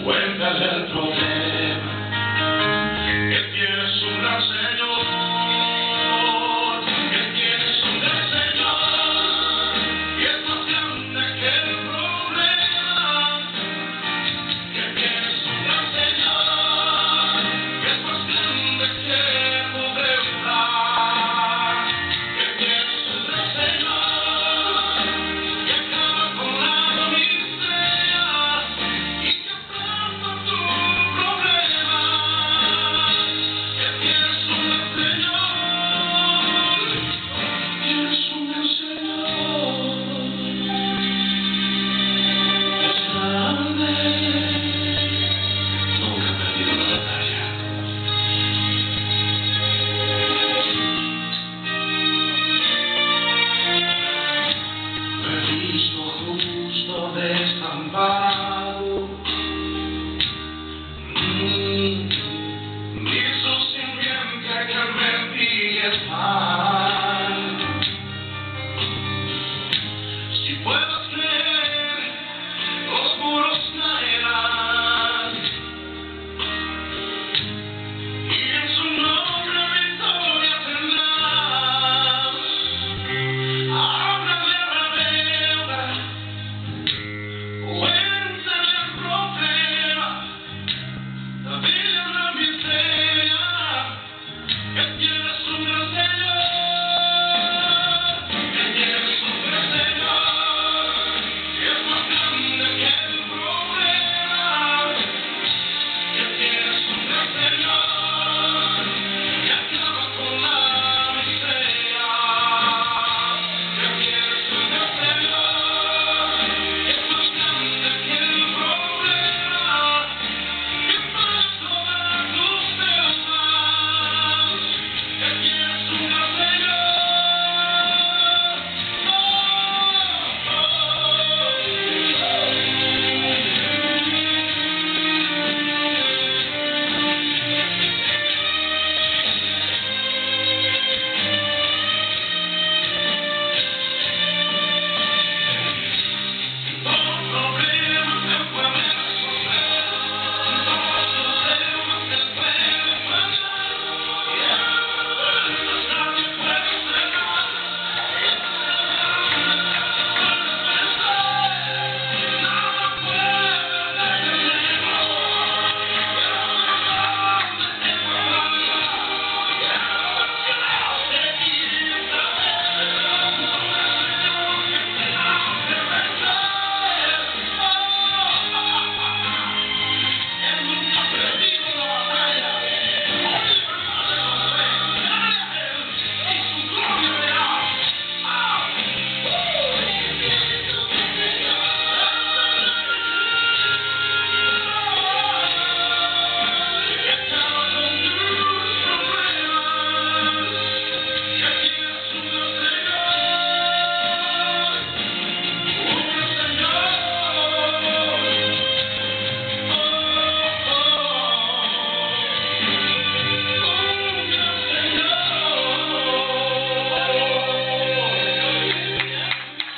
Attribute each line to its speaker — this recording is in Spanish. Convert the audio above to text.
Speaker 1: Cuéntale el problema, que tienes un gran Señor, que tienes un gran Señor, y es más grande que el problema, que tienes un gran Señor, que es más grande que poder dar, que tienes un gran Señor, que acaba con la miseria y que aplasta tu problema, que tienes un gran Señor, tienes un gran Señor, es grande, nunca ha perdido la batalla. Feliz o justo desamparado.